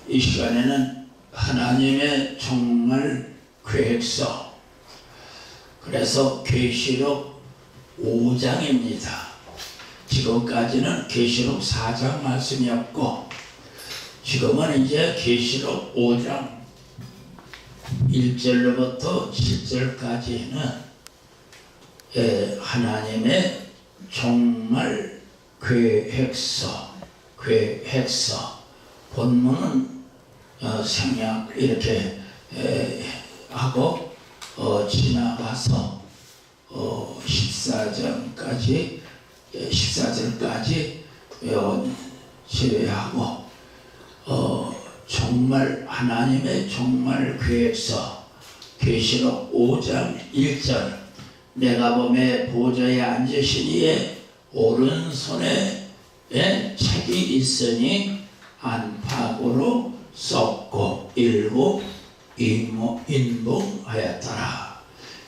이 시간에는 하나님의 종말 계획서, 그래서 계시록 5장입니다. 지금까지는 계시록 4장 말씀이었고, 지금은 이제 계시록 5장 1절로부터 7절까지는 하나님의 종말 계획서, 본문은 생략 이렇게 하고 지나가서 14절까지 제외하고 하나님의 종말 계획서 계시록 5장 1절, 내가 보매 보좌에 앉으신 이의 오른손에 책이 있으니 안팎으로 썼고 일곱 인봉하였더라.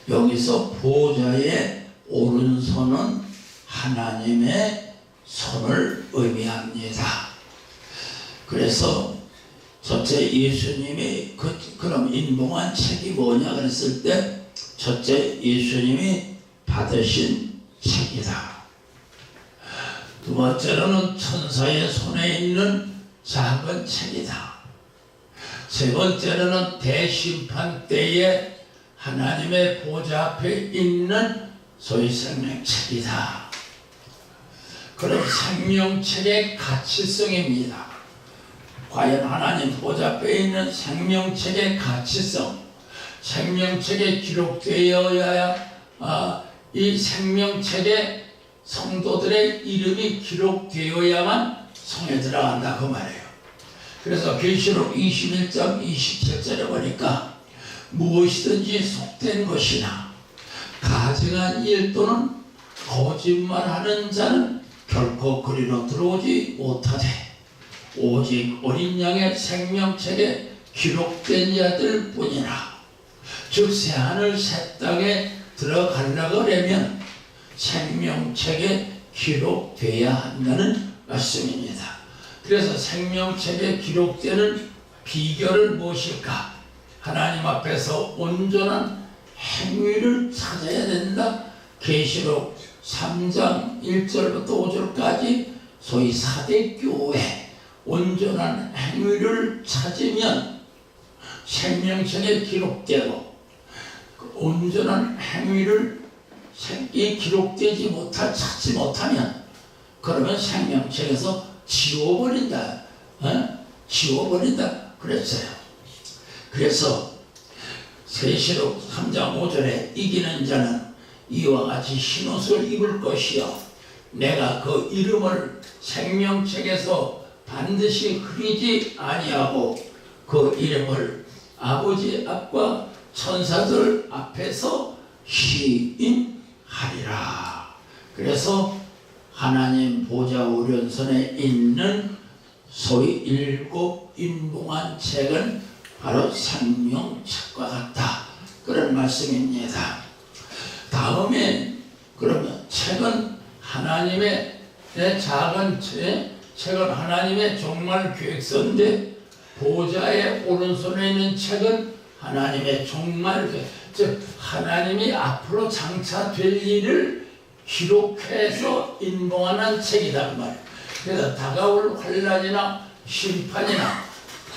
여기서 보좌의 오른손은 하나님의 손을 의미합니다. 그래서 첫째 예수님이 그럼 인봉한 책이 뭐냐 그랬을 때, 첫째 예수님이 받으신 책이다. 두 번째로는 천사의 손에 있는 작은 책이다. 세 번째로는 대심판 때에 하나님의 보좌 앞에 있는 소위 생명책이다. 그럼 생명책의 가치성입니다. 과연 하나님 보좌 앞에 있는 생명책의 가치성, 생명책에 기록되어야 이 생명책에 성도들의 이름이 기록되어야만 성에 들어간다 그 말이에요. 그래서 계시록 21장 27절에 보니까 무엇이든지 속된 것이나 가증한 일 또는 거짓말하는 자는 결코 그리로 들어오지 못하되 오직 어린 양의 생명책에 기록된 자들 뿐이라. 즉 새하늘 새 땅에 들어가려고 하려면 생명책에 기록돼야 한다는 말씀입니다. 그래서 생명책에 기록되는 비결은 무엇일까? 하나님 앞에서 온전한 행위를 찾아야 된다. 계시록 3장 1절부터 5절까지 소위 4대 교회 온전한 행위를 찾으면 생명책에 기록되고, 그 온전한 행위를 기록되지 찾지 못하면 그러면 생명책에서 지워버린다. 지워버린다 그랬어요. 그래서 계시록 3장 5절에 이기는 자는 이와 같이 흰옷을 입을 것이요 내가 그 이름을 생명책에서 반드시 흐리지 아니하고 그 이름을 아버지 앞과 천사들 앞에서 시인하리라. 그래서 하나님 보좌 오른손에 있는 소위 일곱 인봉한 책은 바로 생명책과 같다. 그런 말씀입니다. 다음에 그러면 책은 하나님의 작은 책은 하나님의 종말 계획서인데, 보좌의 오른손에 있는 책은 하나님의 종말 계획, 즉 하나님이 앞으로 장차될 일을 기록해서 인봉하는 책이란 말이에요. 그래서 다가올 환난이나 심판이나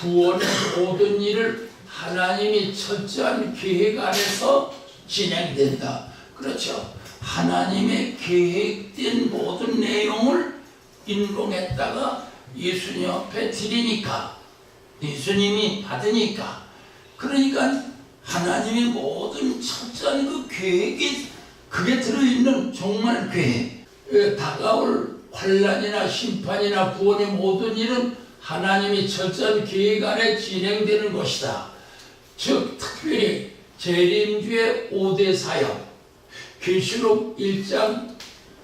구원의 모든 일을 하나님이 철저한 계획 안에서 진행된다. 그렇죠. 하나님의 계획된 모든 내용을 인봉했다가 예수님 앞에 드리니까, 예수님이 받으니까, 그러니까 하나님의 모든 철저한 그 계획이 그게 들어있는 종말 계획, 다가올 환난이나 심판이나 구원의 모든 일은 하나님이 철저한 계획 안에 진행되는 것이다. 즉 특별히 재림주의 5대 사역, 계시록 1장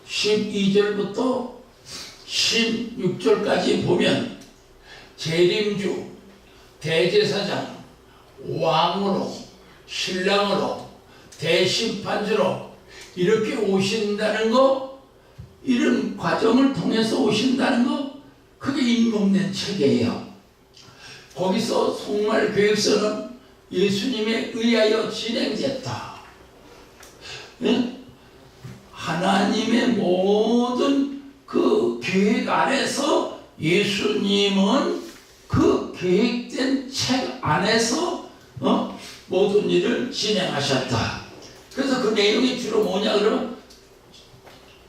12절부터 16절까지 보면 재림주, 대제사장, 왕으로, 신랑으로, 대심판주로 이렇게 오신다는 거, 이런 과정을 통해서 오신다는 거, 그게 인봉된 책이에요. 거기서 속말 계획서는 예수님에 의하여 진행됐다. 하나님의 모든 그 계획 안에서 예수님은 그 계획된 책 안에서 모든 일을 진행하셨다. 그래서 그 내용이 주로 뭐냐 그러면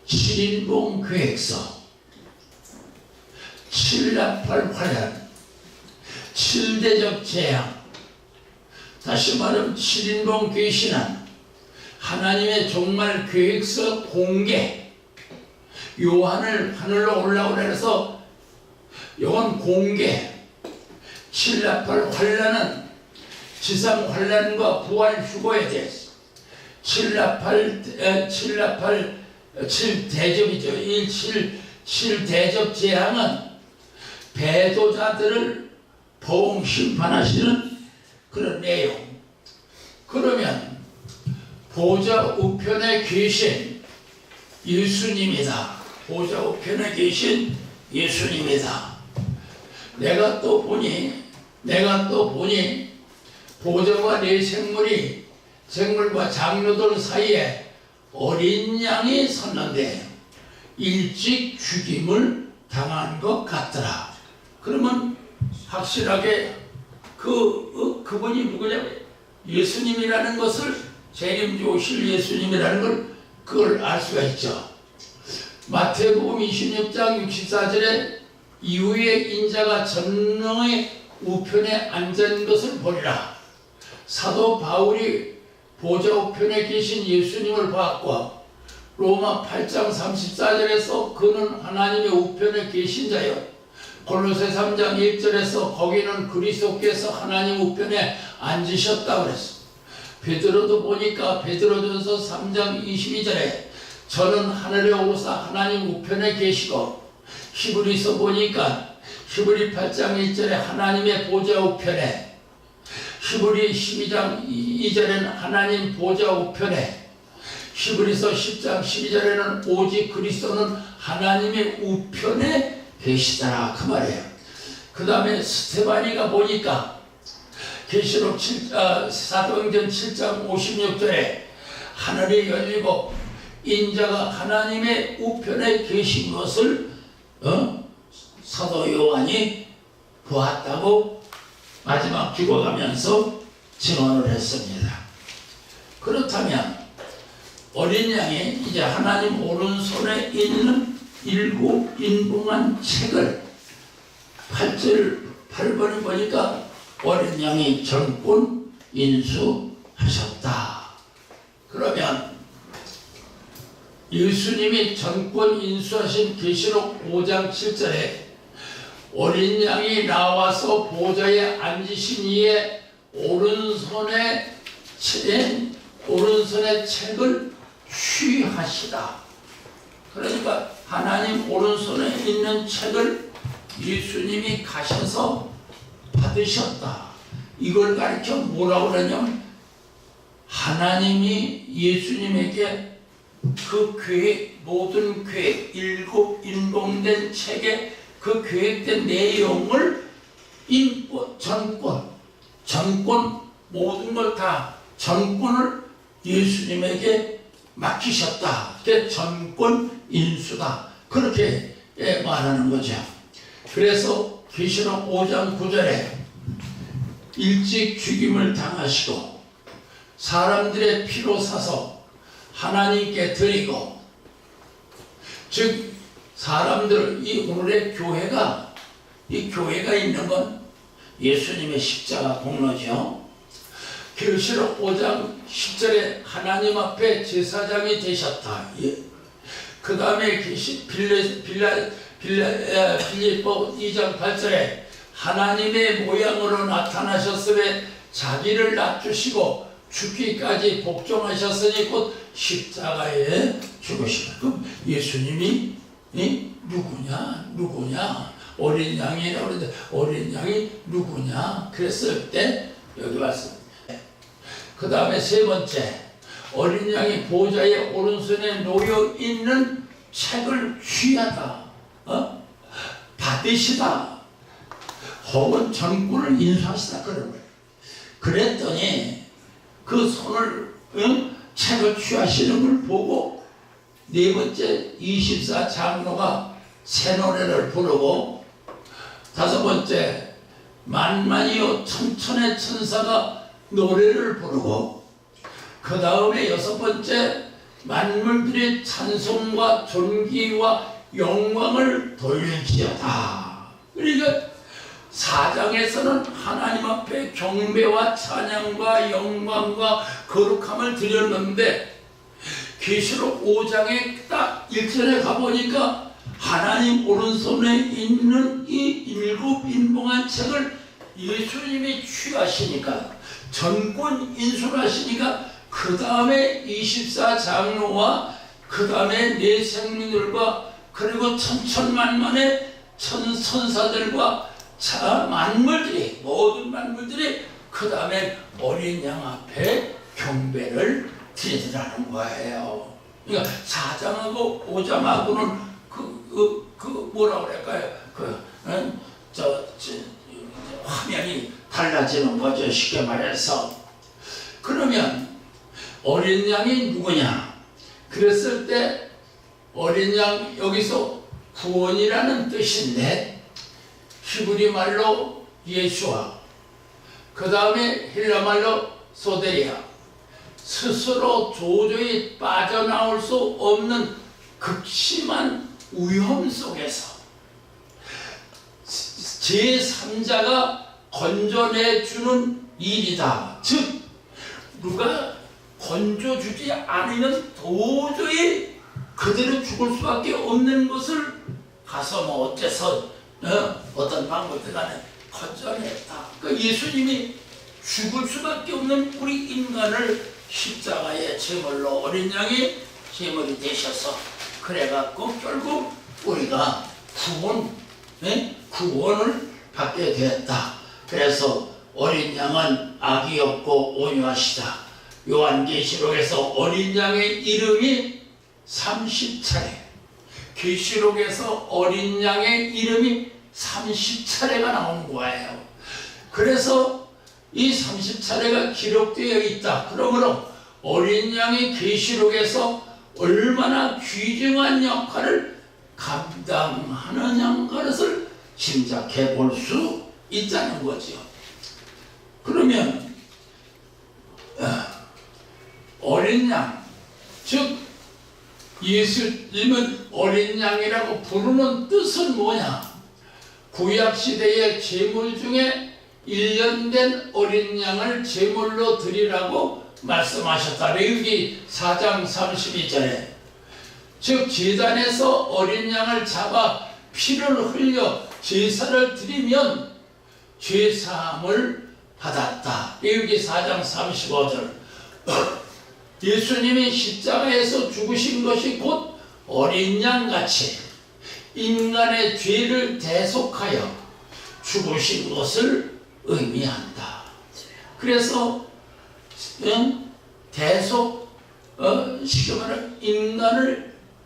7인봉 계획서, 7나팔 환란, 7대적 재앙, 다시 말하면 7인봉 계시난, 하나님의 종말 계획서 공개, 요한을 하늘로 올라오라 해서 요한 공개, 7나팔 환란은 지상 환란과 부활 휴거에 대해서, 7대접이죠. 7대접 재앙은 배도자들을 보응 심판하시는 그런 내용. 그러면 보좌 우편에 계신 예수님이다. 보좌 우편에 계신 예수님이다. 내가 또 보니 보좌와 네 생물과 장로들 사이에 어린 양이 섰는데 일찍 죽임을 당한 것 같더라. 그러면 확실하게 그분이 누구냐면 예수님이라는 것을, 재림주 오실 예수님이라는 걸 그걸 알 수가 있죠. 마태복음 26장 64절에 이후에 인자가 전능의 우편에 앉은 것을 보리라. 사도 바울이 보좌 우편에 계신 예수님을 봤고, 로마 8장 34절에서 그는 하나님의 우편에 계신 자요, 골로새 3장 1절에서 거기는 그리스도께서 하나님 우편에 앉으셨다고 그랬어. 베드로도 보니까 베드로전서 3장 22절에 저는 하늘에 오르사 하나님 우편에 계시고, 히브리서 보니까 히브리 8장 1절에 하나님의 보좌 우편에, 히브리 12장 2절에는 하나님 보좌 우편에, 히브리서 10장 12절에는 오직 그리스도는 하나님의 우편에 계시더라 그 말이에요. 그 다음에 스테바니가 보니까 계시록 사도행전 7장 56절에 하늘이 열리고 인자가 하나님의 우편에 계신 것을 사도 요한이 보았다고 마지막 죽어가면서 증언을 했습니다. 그렇다면 어린 양이 이제 하나님 오른손에 있는 7인봉한 책을 8번에 보니까 어린 양이 전권 인수하셨다. 그러면 예수님이 전권 인수하신 계시록 5장 7절에 어린 양이 나와서 보좌에 앉으신 이의 오른손에 책을 취하시다. 그러니까 하나님 오른손에 있는 책을 예수님이 가셔서 받으셨다. 이걸 가르쳐 뭐라고 그러냐면 하나님이 예수님에게 그 계획, 모든 계획, 7인봉된 책의 그 계획된 내용을 전권 모든 걸 다 전권을 예수님에게 맡기셨다. 그게 전권 인수다. 그렇게 말하는 거죠. 그래서 계시록 5장 9절에 일찍 죽임을 당하시고 사람들의 피로 사서 하나님께 드리고, 즉 사람들, 이 오늘의 교회가, 이 교회가 있는 건 예수님의 십자가 공로죠. 계시록 5장 10절에 하나님 앞에 제사장이 되셨다. 그 다음에 빌립보 2장 8절에 하나님의 모양으로 나타나셨으며 자기를 낮추시고 죽기까지 복종하셨으니 곧 십자가에 죽으시다. 그럼 예수님이 누구냐? 어린 양이라고 그러는데 어린 양이 누구냐? 그랬을 때 여기 왔습니다. 그 다음에 세 번째, 어린 양이 보좌의 오른손에 놓여 있는 책을 취하다, 받으시다. 혹은 전꾼을 인수하시다 그런 거예요. 그랬더니 그 손을 책을 취하시는 걸 보고 네 번째 24 장로가 새 노래를 부르고 다섯 번째 만만이요 천천의 천사가 노래를 부르고 그 다음에 여섯 번째 만물들이 찬송과 존귀와 영광을 돌릴지어다. 그러니까 4장에서는 하나님 앞에 경배와 찬양과 영광과 거룩함을 드렸는데 계시록 5장에 딱 1절에 가보니까 하나님 오른손에 있는 이 7인봉한 책을 예수님이 취하시니까 전권 인수하시니까 그 다음에 24 장로와 그 다음에 네 생명들과 그리고 천천만만의 천사들과 만물들이 모든 만물들이 그 다음에 어린 양 앞에 경배를 드리더라는 거예요. 그러니까 4장하고 5장하고는 뭐라 그럴까요? 화면이 달라지는 거죠. 쉽게 말해서. 그러면 어린 양이 누구냐? 그랬을 때 어린 양 여기서 구원이라는 뜻인데 히브리 말로 예수와 그 다음에 헬라 말로 소데리아 스스로 도저히 빠져나올 수 없는 극심한 위험 속에서 제3자가 건져내주는 일이다. 즉 누가 건져주지 않으면 도저히 그대로 죽을 수밖에 없는 것을 가서 뭐 어째서 어떤 방법들 간에 건져냈다. 그러니까 예수님이 죽을 수밖에 없는 우리 인간을 십자가의 제물로 어린 양이 제물이 되셔서 그래갖고 결국 우리가 구원을 받게 되었다. 그래서 어린 양은 악이 없고 온유하시다. 요한계시록에서 어린 양의 이름이 30차례, 계시록에서 어린 양의 이름이 30차례가 나오는 거예요. 그래서 이 30차례가 기록되어 있다. 그러므로 어린 양이 계시록에서 얼마나 귀중한 역할을 감당하느냐는 것을 짐작해 볼 수 있다는 거죠. 그러면 어린 양, 즉 예수님은 어린 양이라고 부르는 뜻은 뭐냐? 구약시대의 제물 중에 1년 된 어린 양을 제물로 드리라고 말씀하셨다. 레위기 4장 32절에 즉 제단에서 어린 양을 잡아 피를 흘려 제사를 드리면 죄사함을 받았다. 레위기 4장 35절 예수님이 십자가에서 죽으신 것이 곧 어린 양같이 인간의 죄를 대속하여 죽으신 것을 의미한다. 그래서 쉽게 말하면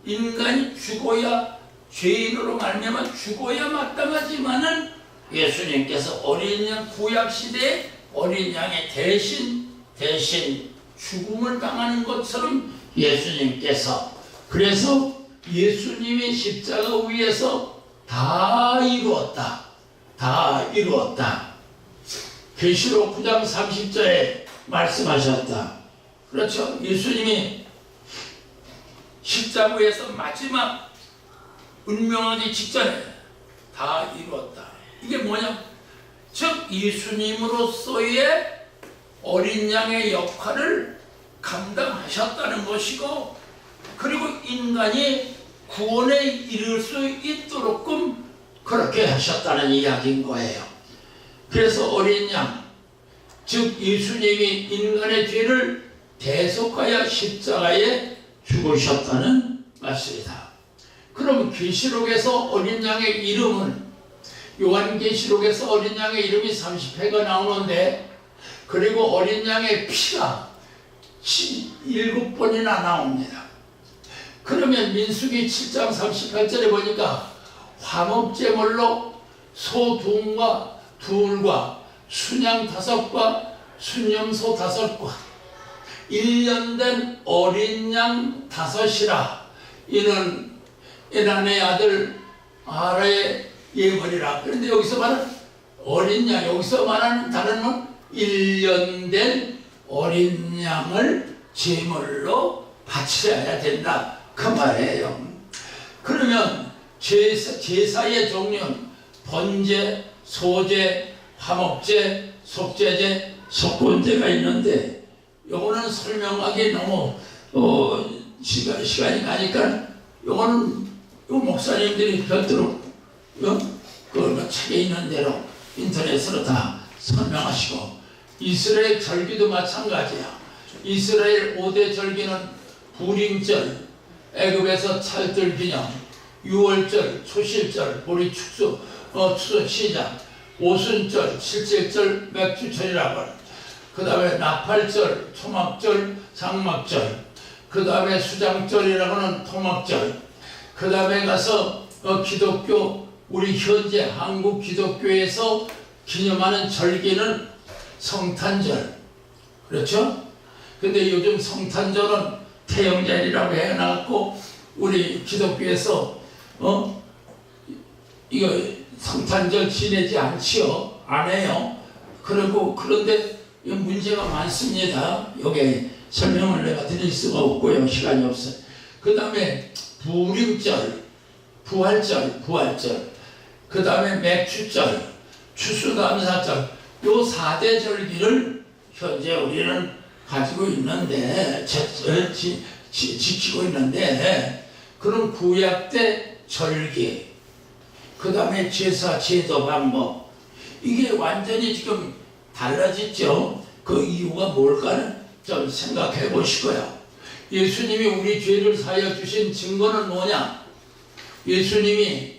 인간이 죽어야 죄인으로 말미암아 죽어야 마땅하지만은 예수님께서 어린 양 구약 시대에 어린 양의 대신 죽음을 당하는 것처럼 예수님께서 그래서 예수님이 십자가 위에서 다 이루었다. 계시록 9장 30절에 말씀하셨다. 그렇죠. 예수님이 십자가 위에서 마지막 운명하기 직전에 다 이루었다. 이게 뭐냐? 즉 예수님으로서의 어린 양의 역할을 감당하셨다는 것이고 그리고 인간이 구원에 이를 수 있도록끔 그렇게 하셨다는 이야기인 거예요. 그래서 어린 양, 즉 예수님이 인간의 죄를 대속하여 십자가에 죽으셨다는 말씀이다. 그럼 계시록에서 어린 양의 이름은 요한계시록에서 어린 양의 이름이 30회가 나오는데 그리고 어린 양의 피가 7번이나 나옵니다. 그러면 민수기 7장 38절에 보니까 화목제물로 소 2과 둘과 순양 5과 순염소 5과 1년 된 어린 양 5이라 이는 에난의 아들 아라의 예물이라. 그런데 여기서 말하는 어린 양, 여기서 말하는 다른 건 1년 된 어린 양을 제물로 바쳐야 된다 그 말이에요. 그러면 제사의 종류는 번제, 소제, 화목제, 속제제, 속건제가 있는데 요거는 설명하기 너무 시간이 가니까 요거는 요 목사님들이 별도로 그 책에 있는 대로 인터넷으로 다 설명하시고, 이스라엘 절기도 마찬가지야. 이스라엘 5대 절기는 부림절, 애굽에서 찰들 기념, 유월절, 초실절, 보리 축소, 추수 시작, 오순절, 칠칠절, 맥주철이라고 하는. 그 다음에 나팔절, 초막절, 장막절, 그 다음에 수장절이라고 하는 토막절, 그 다음에 가서 기독교, 우리 현재 한국 기독교에서 기념하는 절기는 성탄절. 그렇죠? 근데 요즘 성탄절은 태영절이라고 해놔갖고 우리 기독교에서 이거 성탄절 지내지 않지요. 안 해요. 그런데 문제가 많습니다. 여기 설명을 내가 드릴 수가 없고요. 시간이 없어요. 그 다음에 부림절, 부활절, 그 다음에 맥주절, 추수감사절, 요 4대 절기를 현재 우리는 가지고 있는데, 지키고 있는데, 그런 구약 때 절기, 그 다음에 제사, 제도 방법, 이게 완전히 지금 달라졌죠. 그 이유가 뭘까는 좀 생각해 보시고요. 예수님이 우리 죄를 사하여 주신 증거는 뭐냐? 예수님이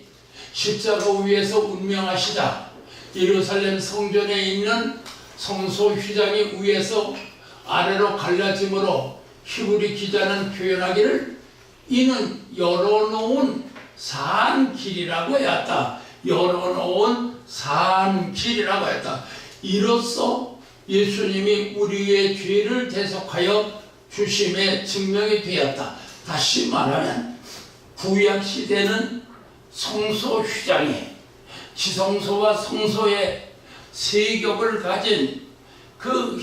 십자가 위에서 운명하시다 예루살렘 성전에 있는 성소 휘장이 위에서 아래로 갈라짐으로 히브리 기자는 표현하기를 이는 열어놓은 산 길이라고 하였다. 열어놓은 산 길이라고 하였다. 이로써 예수님이 우리의 죄를 대속하여 주심의 증명이 되었다. 다시 말하면 구약 시대는 성소 휘장이 지성소와 성소의 세겹을 가진 그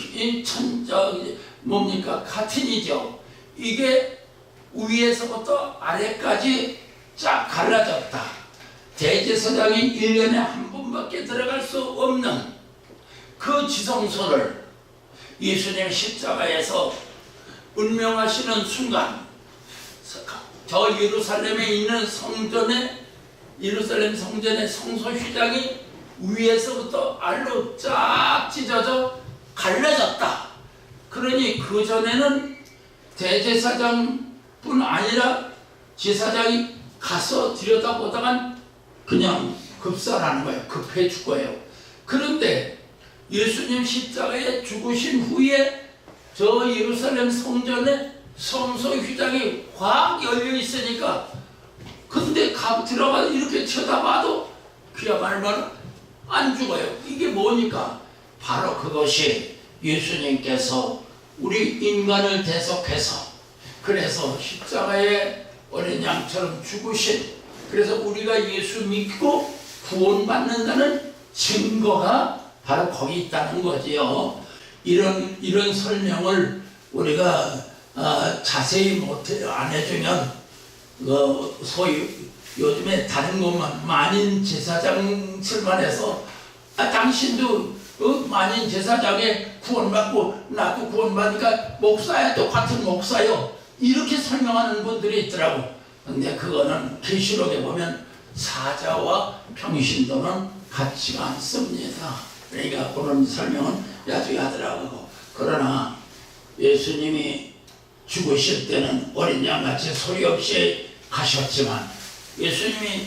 카틴이죠. 이게 위에서부터 아래까지 쫙 갈라졌다. 대제사장이 1년에 한 번밖에 들어갈 수 없는 그 지성소를 예수님 십자가에서 운명하시는 순간 저 예루살렘에 있는 예루살렘 성전의 성소 휘장이 위에서부터 아래로 쫙 찢어져 갈라졌다. 그러니 그 전에는 대제사장뿐 아니라 제사장이 가서 들여다보다간 그냥 급살하는 거예요. 급해 죽어요. 그런데 예수님 십자가에 죽으신 후에 저 예루살렘 성전에 성소 휘장이 확 열려 있으니까 근데 들어가서 이렇게 쳐다봐도 그야말로 안 죽어요. 이게 뭐니까? 바로 그것이 예수님께서 우리 인간을 대속해서 그래서 십자가에 어린 양처럼 죽으신, 그래서 우리가 예수 믿고 구원받는다는 증거가 바로 거기 있다는 거지요. 이런 설명을 우리가 자세히 안 해주면 소위 요즘에 다른 것만 만인 제사장 출만해서 당신도 만인 제사장에 구원받고 나도 구원받으니까 목사야, 똑같은 목사요, 이렇게 설명하는 분들이 있더라고. 근데 그거는 계시록에 보면 사자와 평신도는 같지가 않습니다. 그러니까 그런 설명은 나중에 하더라고. 그러나 예수님이 죽으실 때는 어린 양같이 소리 없이 가셨지만, 예수님이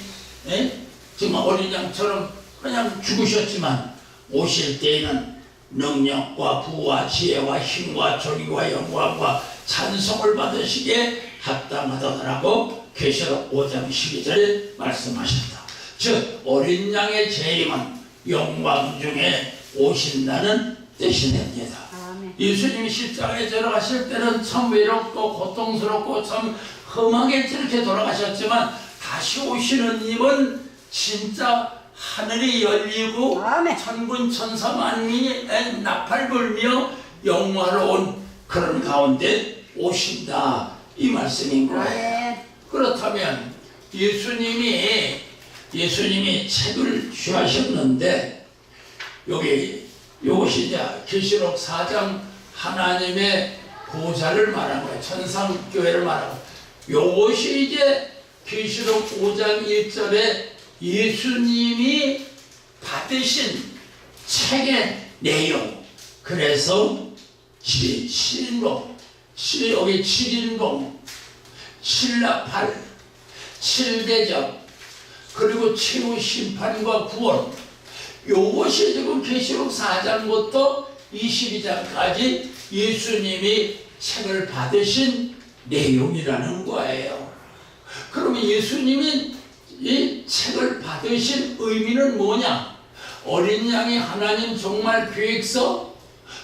정말 어린 양처럼 그냥 죽으셨지만 오실 때에는 능력과 부와 지혜와 힘과 존귀와 영광과 찬송을 받으시기에 합당하더라고 계시록 5장 12절에 말씀하셨다. 즉 어린 양의 재림은 영광 중에 오신다는 뜻이 됩니다. 아멘. 예수님이 십자가에 돌아가실 때는 참 외롭고 고통스럽고 참 험하게 이렇게 돌아가셨지만 다시 오시는 님은 진짜 하늘이 열리고 아멘. 천군 천사 만민이 나팔 불며 영화로운 그런 가운데 오신다 이 말씀인 거예요. 아멘. 그렇다면 예수님이 책을 취하셨는데 요것이 이제 계시록 4장 하나님의 보좌를 말한 거예요. 천상교회를 말한 거예요. 요것이 이제 계시록 5장 1절에 예수님이 받으신 책의 내용. 그래서 7인봉, 여기 7인봉, 7나팔, 7대접, 그리고 최후 심판과 구원. 요것이 지금 계시록 4장부터 22장까지 예수님이 책을 받으신 내용이라는 거예요. 그러면 예수님이 이 책을 받으신 의미는 뭐냐? 어린 양이 하나님 종말 계획서,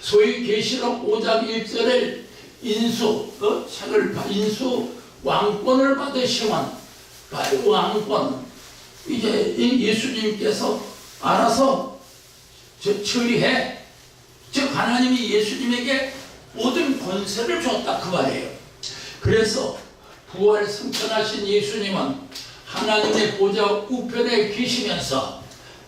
소위 계시록 5장 1절에 인수 왕권을 받으시면 왕권 이제 예수님께서 알아서 처리해. 즉 하나님이 예수님에게 모든 권세를 줬다 그 말이에요. 그래서 부활 승천하신 예수님은 하나님의 보좌 우편에 계시면서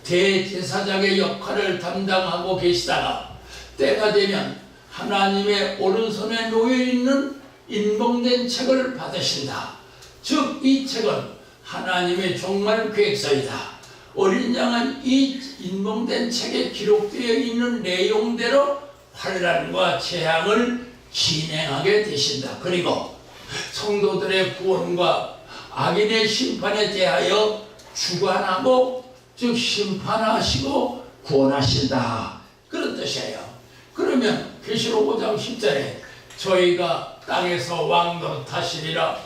대제사장의 역할을 담당하고 계시다가 때가 되면 하나님의 오른손에 놓여있는 인봉된 책을 받으신다. 즉 이 책은 하나님의 종말 계획서이다. 어린 양은 이 인봉된 책에 기록되어 있는 내용대로 환난과 재앙을 진행하게 되신다. 그리고 성도들의 구원과 악인의 심판에 대하여 주관하고 즉 심판하시고 구원하신다. 그런 뜻이에요. 그러면 계시록 5장 10절에 저희가 땅에서 왕노릇 하시리라.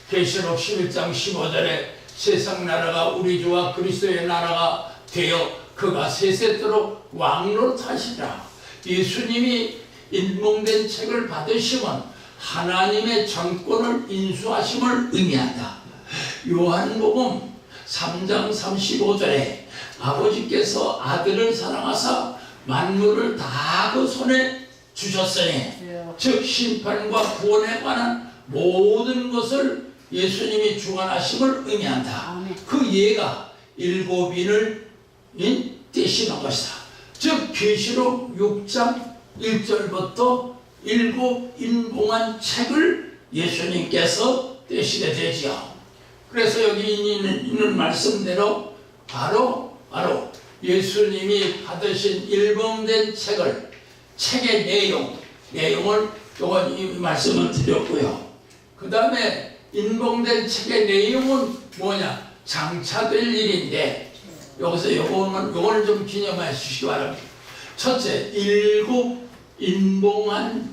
계시록 11장 15절에 세상 나라가 우리 주와 그리스도의 나라가 되어 그가 세세토록 왕노릇 하시리라. 예수님이 인봉된 책을 받으시면 하나님의 정권을 인수하심을 의미한다. 요한복음 3장 35절에 아버지께서 아들을 사랑하사 만물을 다 그 손에 주셨으니 즉 심판과 구원에 관한 모든 것을 예수님이 주관하심을 의미한다. 아멘. 그 예가 7인을 떼시는 것이다. 즉 계시록 6장 1절부터 7인봉한 책을 예수님께서 떼시게 되지요. 그래서 여기 있는 말씀대로 바로 예수님이 받으신 일봉된 책의 내용을 요건 이 말씀을 드렸고요. 그 다음에 인봉된 책의 내용은 뭐냐? 장차될 일인데 여기서 요거는 좀 기념해 주시기 바랍니다. 첫째, 7인봉한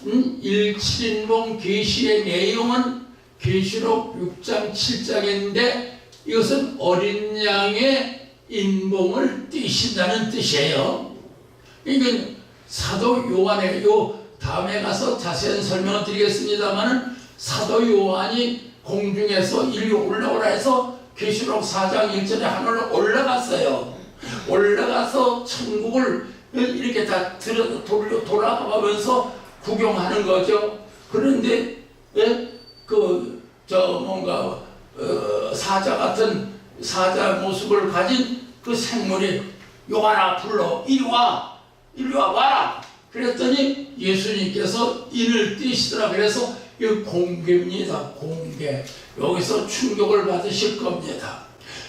7인봉 계시의 내용은 계시록 6장 7장인데 이것은 어린 양의 인봉을 띄신다는 뜻이에요. 그러니까 사도 요한의 다음에 가서 자세한 설명을 드리겠습니다만은 사도 요한이 공중에서 인류 올라오라 해서 계시록 4장 1절에 하늘로 올라갔어요. 올라가서 천국을 이렇게 다 돌아가면서 구경하는 거죠. 그런데 사자 같은 사자 모습을 가진 그 생물이 요한아 불러 이리 와라. 그랬더니 예수님께서 이를 띄시더라. 그래서 이 공개입니다. 공개. 여기서 충격을 받으실 겁니다.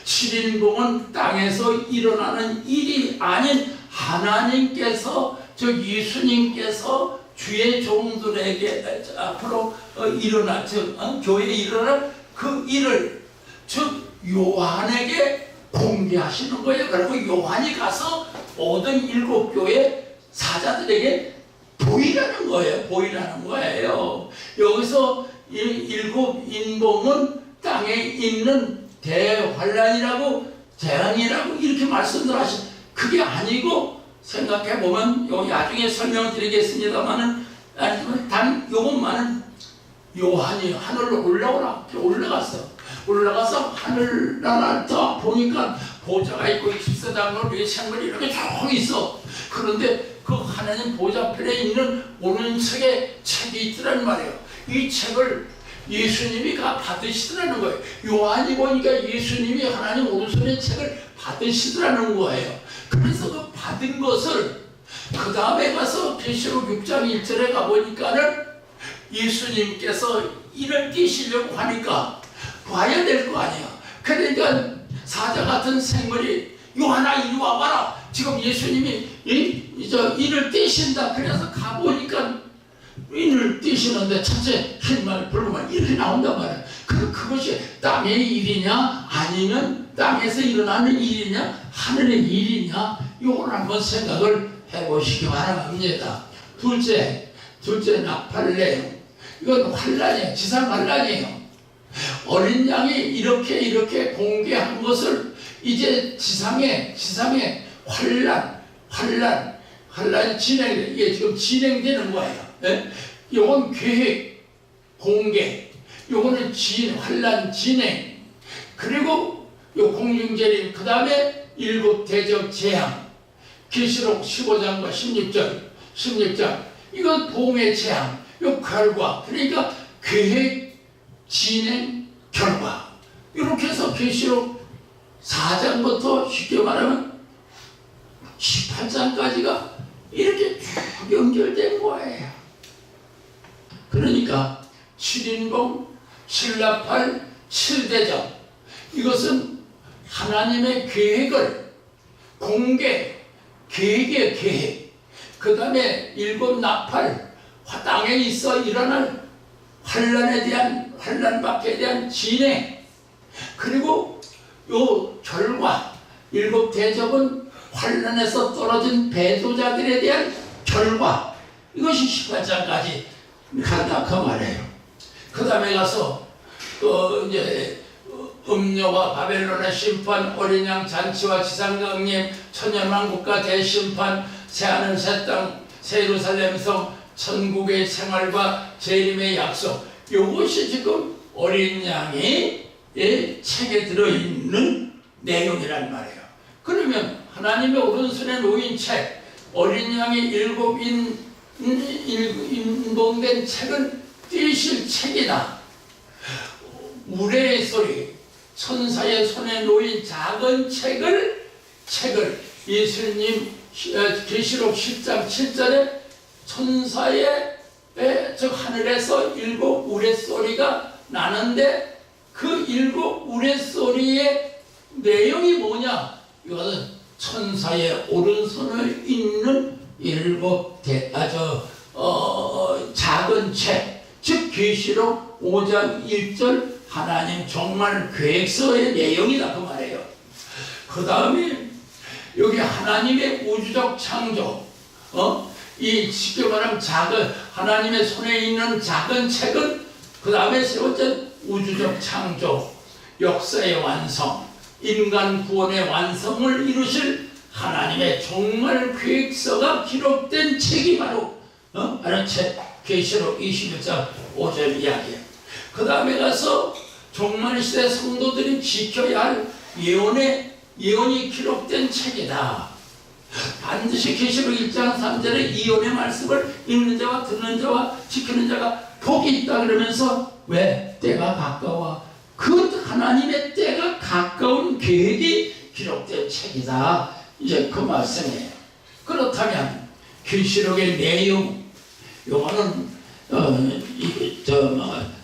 7인봉은 땅에서 일어나는 일이 아닌 하나님께서 즉 예수님께서 주의 종들에게 앞으로 교회에 일어날 그 일을 즉 요한에게 공개하시는 거예요. 그리고 요한이 가서 모든 7교회 사자들에게 보이라는 거예요. 여기서 7인봉은 땅에 있는 대환란이라고 재앙이라고 이렇게 말씀을 하신 그 그게 아니고 생각해보면 나중에 설명드리겠습니다만은 단 요것만은 요한이 하늘로 올라가서 하늘나라를 더 보니까 보좌가 있고 24장로 위에 생물이 이렇게 쭉 있어. 그런데 그 하나님 보좌편에 있는 오른쪽에 책이 있더란 말이에요. 이 책을 예수님이 받으시더라는 거예요. 요한이 보니까 예수님이 하나님 오른손에 책을 받으시더라는 거예요. 그래서 그 받은 것을 그 다음에 가서 계시록 6장 1절에 가보니까는 예수님께서 이를 띄시려고 하니까 봐야 될 거 아니야. 그러니까 사자 같은 생물이 요한아 이리 와봐라. 지금 예수님이 이를 띄신다. 그래서 가보니까 인을 띄시는데 첫째 흰말 붉은말 이렇게 나온단 말이야. 그것이 땅의 일이냐 아니면 땅에서 일어나는 일이냐 하늘의 일이냐 이걸 한번 생각을 해보시기 바랍니다. 둘째 나팔레. 이건 환란이에요. 지상 환란이에요. 어린 양이 이렇게 공개한 것을 이제 지상에 환란이 진행돼. 이게 지금 진행되는 거예요. 예? 요건 계획, 공개, 요거는 환란 진행, 그리고 요 공중재림, 그 다음에 일곱 대적 재앙, 계시록 15장과 16장, 이건 봉의 재앙, 요 결과, 그러니까 계획, 진행, 결과. 이렇게 해서 계시록 4장부터 쉽게 말하면 18장까지가 이렇게 쭉 연결된 거예요. 그러니까 7인봉, 7나팔, 7대접, 이것은 하나님의 계획을 계획의 계획, 그 다음에 일곱 나팔, 땅에 있어 일어날 환란밖에 대한 진행, 그리고 요 결과, 일곱 대접은 환란에서 떨어진 배도자들에 대한 결과, 이것이 18장까지 간다 그 말이에요. 그 다음에 가서 이제 음료와 바벨론의 심판, 어린 양 잔치와 지상강림, 천년왕국과 대심판, 새하늘 새 땅, 새 예루살렘 성, 천국의 생활과 재림의 약속, 이것이 지금 어린 양의 책에 들어있는 내용이란 말이에요. 그러면 하나님의 오른손에 놓인 책, 어린 양이 일곱 인봉된 책은 띄실 책이다. 우레의 소리, 천사의 손에 놓인 작은 책을 예수님 계시록 10장 7절에 천사의 즉 하늘에서 일곱 우레소리가 나는데 그 일곱 우레소리의 내용이 뭐냐? 이것은 천사의 오른손을 잇는 일곱 작은 책, 즉 계시록 5장 1절 하나님 종말 계획서의 내용이다 그 말이에요. 그 다음에 여기 하나님의 우주적 창조, 이 쉽게 말하면 하나님의 손에 있는 작은 책은 그 다음에 세 번째 우주적 창조, 역사의 완성, 인간 구원의 완성을 이루실 하나님의 종말 계획서가 기록된 책이 바로 책 계시록 21장 5절 이야기예요. 그 다음에 가서 종말시대 성도들이 지켜야 할 예언이 기록된 책이다. 반드시 계시록 1장 3절에 이언의 말씀을 읽는 자와 듣는 자와 지키는 자가 복이 있다 그러면서 왜? 때가 가까워. 그 하나님의 때가 가까운 계획이 기록된 책이다. 이제 그 말씀이에요. 그렇다면 계시록의 내용, 요거는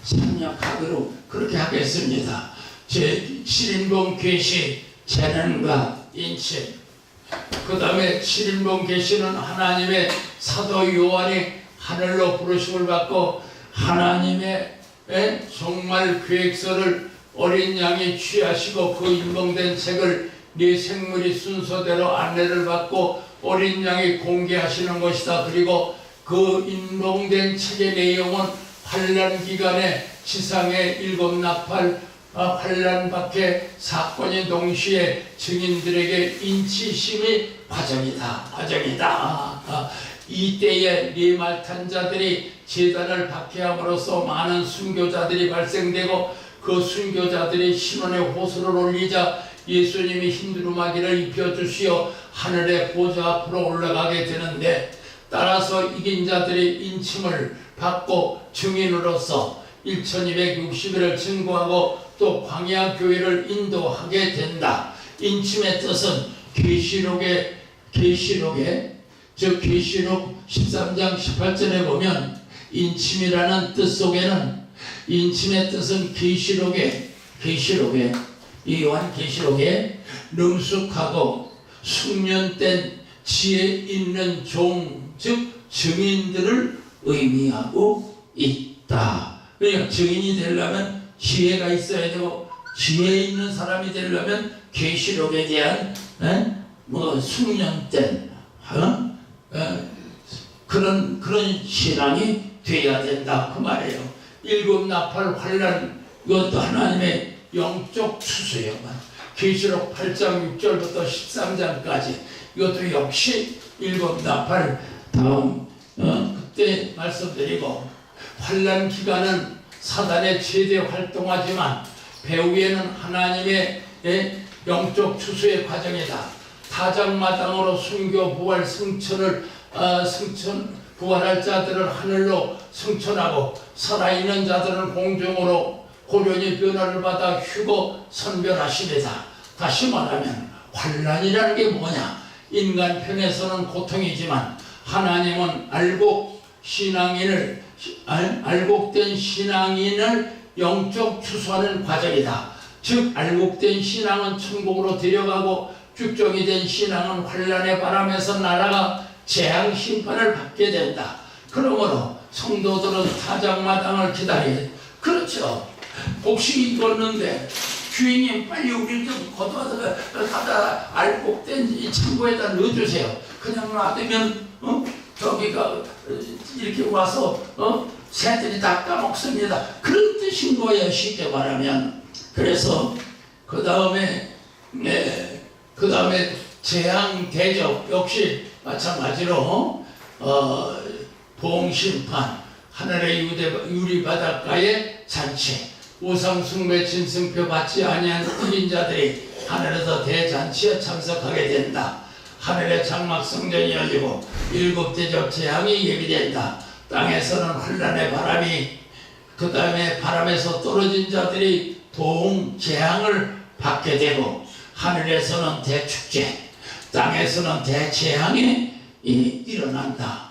생략하기로 그렇게 하겠습니다. 제 7인봉 계시, 재난과 인체, 그 다음에 7인봉 계시는 하나님의 사도 요한이 하늘로 부르심을 받고 하나님의 종말 계획서를 어린 양이 취하시고 그 인봉된 책을 네 생물이 순서대로 안내를 받고 어린 양이 공개하시는 것이다. 그리고 그 인봉된 책의 내용은 환란 기간에 지상의 일곱 나팔, 환란 밖에 사건이 동시에 증인들에게 인치심의 과정이다. 이때에 리말탄 자들이 제단을 박해함으로써 많은 순교자들이 발생되고 그 순교자들이 신원의 호소를 올리자 예수님이 흰두루마기를 입혀주시어 하늘의 보좌 앞으로 올라가게 되는데, 따라서 이긴 자들이 인침을 받고 증인으로서 1260일을 증거하고 또 광야 교회를 인도하게 된다. 인침의 뜻은 계시록 13장 18절에 보면 인침이라는 뜻 속에는, 인침의 뜻은 계시록에 이 요한계시록에 능숙하고 숙련된 지혜 있는 종, 즉 증인들을 의미하고 있다. 그러니까 증인이 되려면 지혜가 있어야 되고, 지혜 있는 사람이 되려면 계시록에 대한 숙련된 그런 신앙이 돼야 된다 그 말이에요. 일곱 나팔 환란, 이것도 하나님의 영적 추수예요. 계시록 8장 6절부터 13장까지 이것도 역시 일곱 나팔 다음 그때 말씀드리고, 환란 기간은 사단의 최대 활동하지만 배후에는 하나님의 영적 추수의 과정이다. 타작마당으로 순교 부활 승천 부활할 자들을 하늘로 승천하고 살아있는 자들은 공중으로 고련히 변화를 받아 휴고 선별하십니다. 다시 말하면 환란이라는 게 뭐냐? 인간 편에서는 고통이지만 하나님은 알곡된 신앙인을 영적 추수하는 과정이다. 즉 알곡된 신앙은 천국으로 데려가고 죽정이 된 신앙은 환란의 바람에서 날아가 재앙 심판을 받게 된다. 그러므로 성도들은 타작마당을 기다려. 그렇죠. 복식 입었는데 주인님 빨리 우리 좀 가다 알곡된 이 창고에다 넣어주세요. 그냥 놔두면 저기가 이렇게 와서 새들이 다 까먹습니다. 그런 뜻인 거예요, 쉽게 말하면. 그래서 그 다음에 재앙 대접 역시 마찬가지로 보응심판, 하늘의 유리바닷가의 잔치, 우상숭배 진승표 받지 아니한 이긴 자들이 하늘에서 대잔치에 참석하게 된다. 하늘의 장막성전이 열리고 일곱 대접 재앙이 예비된다. 땅에서는 환란의 바람이, 그 다음에 바람에서 떨어진 자들이 도움 재앙을 받게 되고, 하늘에서는 대축제, 땅에서는 대재앙이 일어난다.